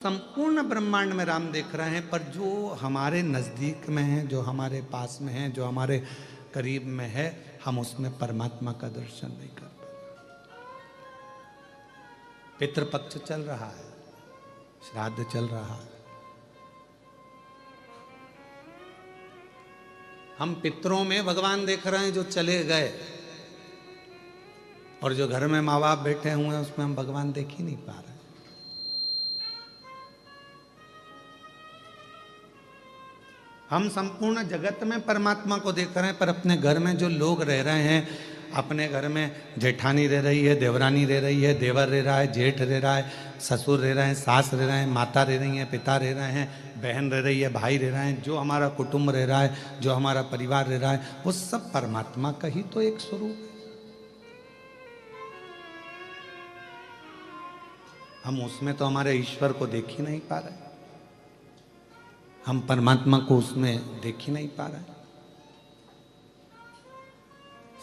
संपूर्ण ब्रह्मांड में राम देख रहे हैं, पर जो हमारे नजदीक में है, जो हमारे पास में है, जो हमारे करीब में है, हम उसमें परमात्मा का दर्शन नहीं कर पाते। पितृपक्ष चल रहा है, श्राद्ध चल रहा है, हम पितरों में भगवान देख रहे हैं जो चले गए, और जो घर में माँ बाप बैठे हुए हैं उसमें हम भगवान देख ही नहीं पा रहे। हम संपूर्ण जगत में परमात्मा को देख रहे हैं, पर अपने घर में जो लोग रह रहे हैं, अपने घर में जेठानी रह रही है, देवरानी रह रही है, देवर रह रहा है, जेठ रह रहा है, ससुर रह रहे हैं, सास रह रहे हैं, माता रह रही हैं, पिता रह रहे हैं, बहन रह रही है, भाई रह रहे हैं, जो हमारा कुटुंब रह रहा है, जो हमारा परिवार रह रहा है, वो सब परमात्मा का ही तो एक स्वरूप है। हम उसमें तो हमारे ईश्वर को देख ही नहीं पा रहे, हम परमात्मा को उसमें देख ही नहीं पा रहे।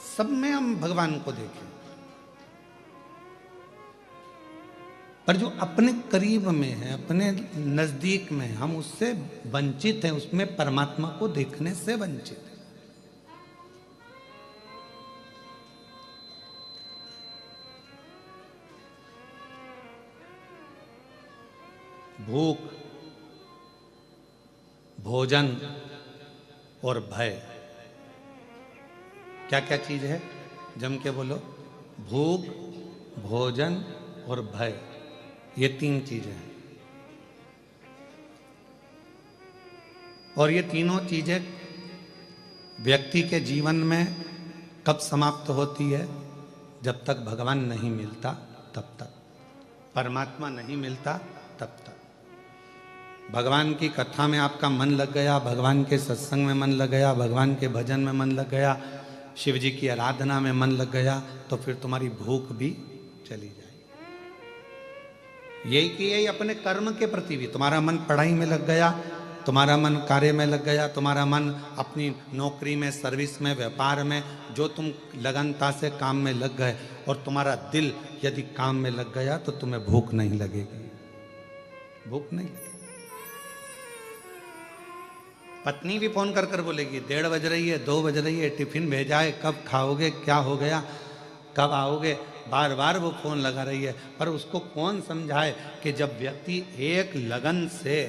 सब में हम भगवान को देखें, पर जो अपने करीब में है, अपने नजदीक में, हम उससे वंचित हैं, उसमें परमात्मा को देखने से वंचित हैं। भूख, भोजन और भय, क्या क्या चीज है? जम के बोलो। भूख, भोजन और भय, ये तीन चीजें हैं। और ये तीनों चीजें व्यक्ति के जीवन में कब समाप्त होती है? जब तक भगवान नहीं मिलता तब तक, परमात्मा नहीं मिलता तब तक। भगवान की कथा में आपका मन लग गया, भगवान के सत्संग में मन लग गया, भगवान के भजन में मन लग गया, शिव जी की आराधना में मन लग गया, तो फिर तुम्हारी भूख भी चली जाएगी। यही कि यही अपने कर्म के प्रति भी, तुम्हारा मन पढ़ाई में लग गया, तुम्हारा मन कार्य में लग गया, तुम्हारा मन अपनी नौकरी में, सर्विस में, व्यापार में, जो तुम लगनता से काम में लग गए, और तुम्हारा दिल यदि काम में लग गया, तो तुम्हें भूख नहीं लगेगी, भूख नहीं लगेगी। पत्नी भी फोन कर कर बोलेगी, 1:30 बज रही है, 2 बज रही है, टिफिन भेजा है, कब खाओगे, क्या हो गया, कब आओगे, बार बार वो फोन लगा रही है। पर उसको कौन समझाए कि जब व्यक्ति एक लगन से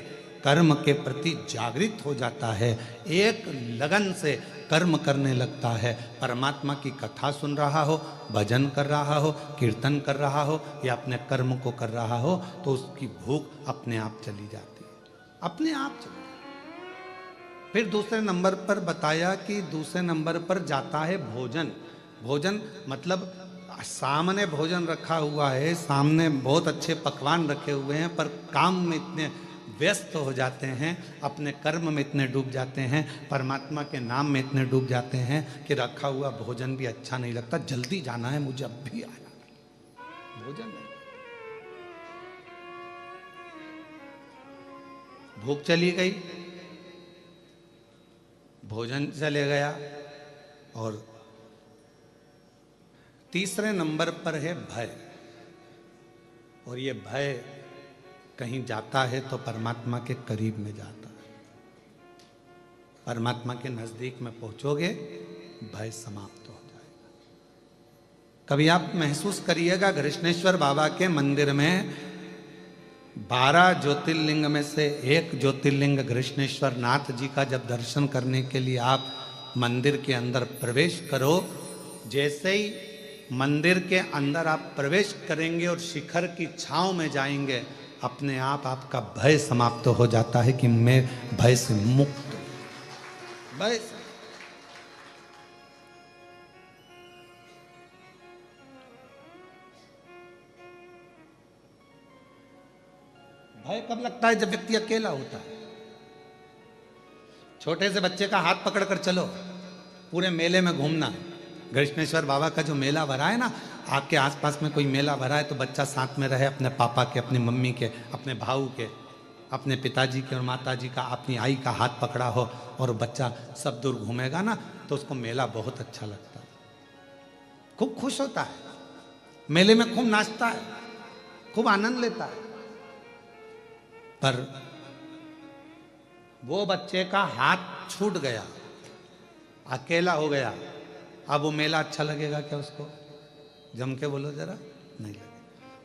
कर्म के प्रति जागृत हो जाता है, एक लगन से कर्म करने लगता है, परमात्मा की कथा सुन रहा हो, भजन कर रहा हो, कीर्तन कर रहा हो, या अपने कर्म को कर रहा हो, तो उसकी भूख अपने आप चली जाती है, अपने आप चली। फिर दूसरे नंबर पर बताया कि दूसरे नंबर पर जाता है भोजन। भोजन मतलब सामने भोजन रखा हुआ है, सामने बहुत अच्छे पकवान रखे हुए हैं, पर काम में इतने व्यस्त हो जाते हैं, अपने कर्म में इतने डूब जाते हैं, परमात्मा के नाम में इतने डूब जाते हैं कि रखा हुआ भोजन भी अच्छा नहीं लगता, जल्दी जाना है मुझे, अब भी आना, भोजन नहीं। भूख चली गई, भोजन चले गया, और तीसरे नंबर पर है भय। और ये भय कहीं जाता है तो परमात्मा के करीब में जाता है, परमात्मा के नजदीक में पहुंचोगे, भय समाप्त हो जाएगा। कभी आप महसूस करिएगा, कृष्णेश्वर बाबा के मंदिर में 12 ज्योतिर्लिंग में से एक ज्योतिर्लिंग कृष्णेश्वर नाथ जी का जब दर्शन करने के लिए आप मंदिर के अंदर प्रवेश करो, जैसे ही मंदिर के अंदर आप प्रवेश करेंगे और शिखर की छांव में जाएंगे, अपने आप आपका भय समाप्त हो जाता है कि मैं भय से मुक्त, भय से। भय कब लगता है? जब व्यक्ति अकेला होता है। छोटे से बच्चे का हाथ पकड़कर चलो, पूरे मेले में घूमना। कृष्णेश्वर बाबा का जो मेला भरा है ना, आपके आसपास में कोई मेला भरा है तो बच्चा साथ में रहे, अपने पापा के, अपनी मम्मी के, अपने भाऊ के, अपने पिताजी के और माताजी का, अपनी आई का हाथ पकड़ा हो, और बच्चा सब दूर घूमेगा ना, तो उसको मेला बहुत अच्छा लगता है, खूब खुश होता है, मेले में खूब नाचता है, खूब आनंद लेता है। पर वो बच्चे का हाथ छूट गया, अकेला हो गया। अब वो मेला अच्छा लगेगा क्या उसको? जम के बोलो जरा, नहीं लगेगा।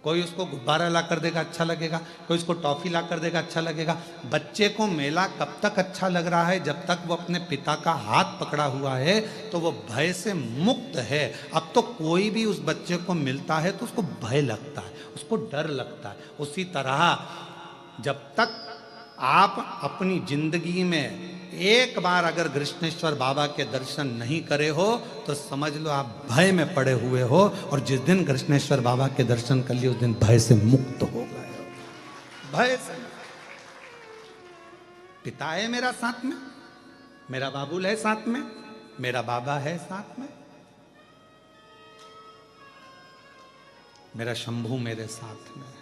कोई उसको गुब्बारा ला कर देगा अच्छा लगेगा, कोई उसको टॉफी ला कर देगा अच्छा लगेगा। बच्चे को मेला कब तक अच्छा लग रहा है? जब तक वो अपने पिता का हाथ पकड़ा हुआ है, तो वो भय से मुक्त है। अब तो कोई भी उस बच्चे को मिलता है तो उसको भय लगता है, उसको डर लगता है। उसी तरह जब तक आप अपनी जिंदगी में एक बार अगर कृष्णेश्वर बाबा के दर्शन नहीं करे हो, तो समझ लो आप भय में पड़े हुए हो। और जिस दिन कृष्णेश्वर बाबा के दर्शन कर लिए, उस दिन भय से मुक्त हो गए हो। भय से। पिता है मेरा साथ में, मेरा बाबुल है साथ में, मेरा बाबा है साथ में, मेरा शंभू मेरे साथ में है।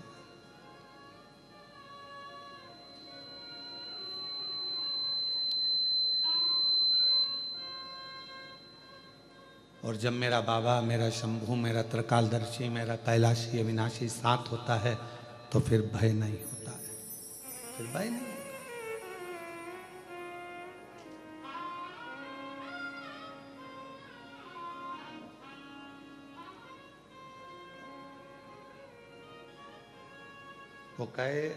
और जब मेरा बाबा, मेरा शंभू, मेरा त्रिकालदर्शी, मेरा कैलाशी अविनाशी साथ होता है, तो फिर भय नहीं होता है, फिर भय नहीं होता। वो कहे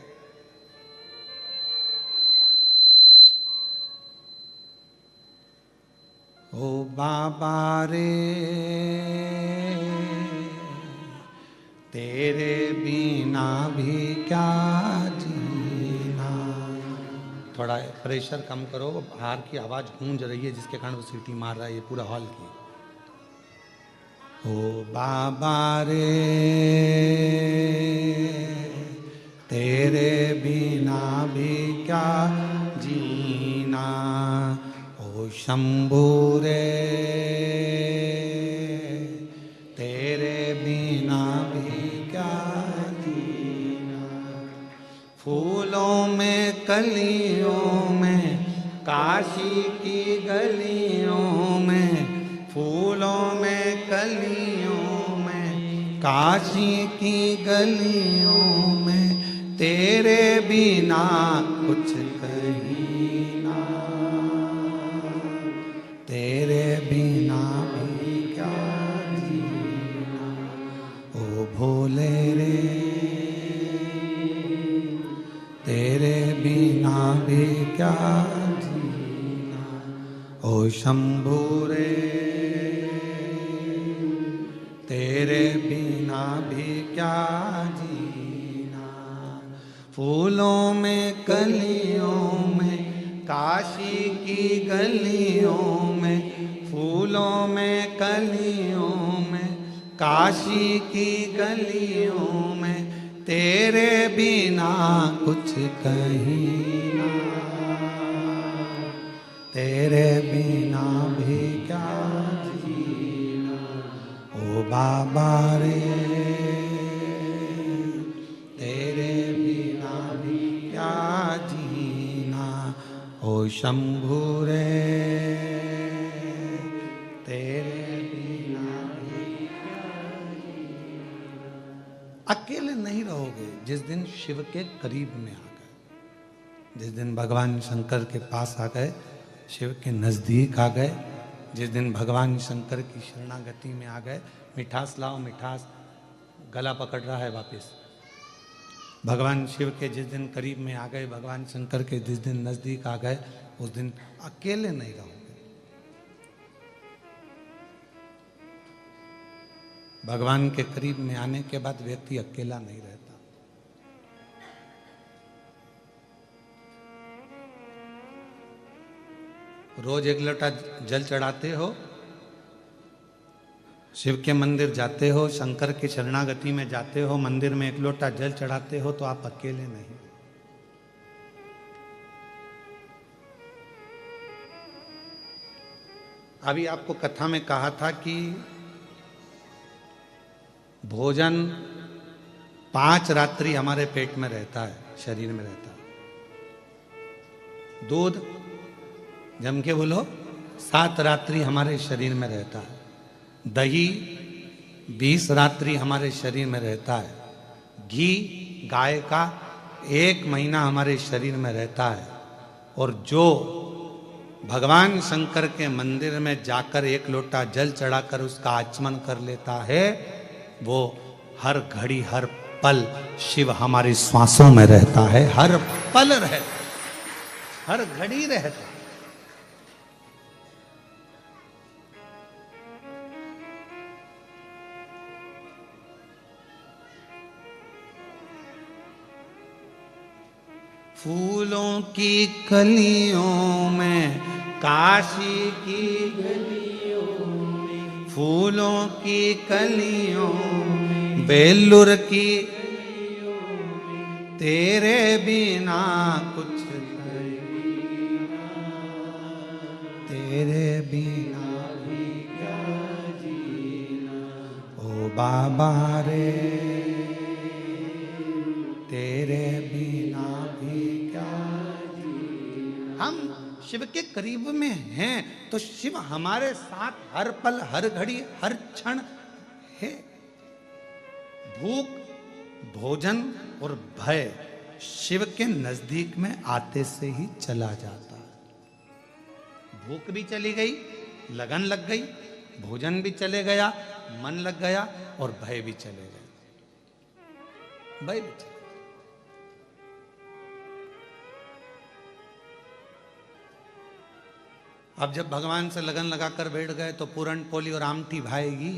ओ बाबा रे, तेरे बिना भी क्या जीना। थोड़ा प्रेशर कम करो, बाहर की आवाज गूंज रही है जिसके कारण वो सीटी मार रहा है ये पूरा हॉल की। ओ बाबा रे, तेरे बिना भी क्या जीना। ओ शंभू रे, तेरे बिना भी क्या जीना। फूलों में कलियों में, काशी की गलियों में, फूलों में कलियों में, काशी की गलियों में, तेरे बिना कुछ कहीं ना। तेरे बिना भी क्या जीना। ओ भोले रे, तेरे बिना भी क्या जीना। ओ शंभू रे, तेरे बिना भी क्या जीना। फूलों में कलियों में, काशी की गलियों में, फूलों में कलियों में, काशी की गलियों में, तेरे बिना कुछ कहीं ना। तेरे बिना भी क्या जीना। ओ बाबा रे, तेरे बिना भी क्या जीना। ओ शंभू रे, तेरे बिना भी क्या जीना। अकेले नहीं रहोगे जिस दिन शिव के करीब में आ गए, जिस दिन भगवान शंकर के पास आ गए, शिव के नजदीक आ गए, जिस दिन भगवान शंकर की शरणागति में आ गए। मिठास लाओ मिठास, गला पकड़ रहा है वापस। भगवान शिव के जिस दिन करीब में आ गए, भगवान शंकर के जिस दिन नजदीक आ गए, उस दिन अकेले नहीं रहोगे। भगवान के करीब में आने के बाद व्यक्ति अकेला नहीं रहता। रोज एक लोटा जल चढ़ाते हो, शिव के मंदिर जाते हो, शंकर की शरणागति में जाते हो, मंदिर में एक लोटा जल चढ़ाते हो, तो आप अकेले नहीं। अभी आपको कथा में कहा था कि भोजन 5 रात्रि हमारे पेट में रहता है, शरीर में रहता है। दूध जम के बोलो 7 रात्रि हमारे शरीर में रहता है। दही 20 रात्रि हमारे शरीर में रहता है। घी गाय का 1 महीना हमारे शरीर में रहता है। और जो भगवान शंकर के मंदिर में जाकर 1 लोटा जल चढ़ाकर उसका आचमन कर लेता है, वो हर घड़ी हर पल शिव हमारी श्वासों में रहता है, हर पल रहता, हर घड़ी रहता। फूलों की कलियों में, काशी की गलियों में, फूलों की कलियों में, बेलूर की गलियों में, तेरे बिना कुछ तेरे बिना भी क्या जीना, ओ बाबा रे तेरे बिना भी क्या जीना। हम शिव के करीब में हैं तो शिव हमारे साथ हर पल हर घड़ी हर क्षण है। भूख, भोजन और भय शिव के नजदीक में आते से ही चला जाता है। भूख भी चली गई, लगन लग गई, भोजन भी चले गया, मन लग गया, और भय भी चले गए, भय भी चले। अब जब भगवान से लगन लगाकर बैठ गए तो पूरन पोली और आमटी भाएगी।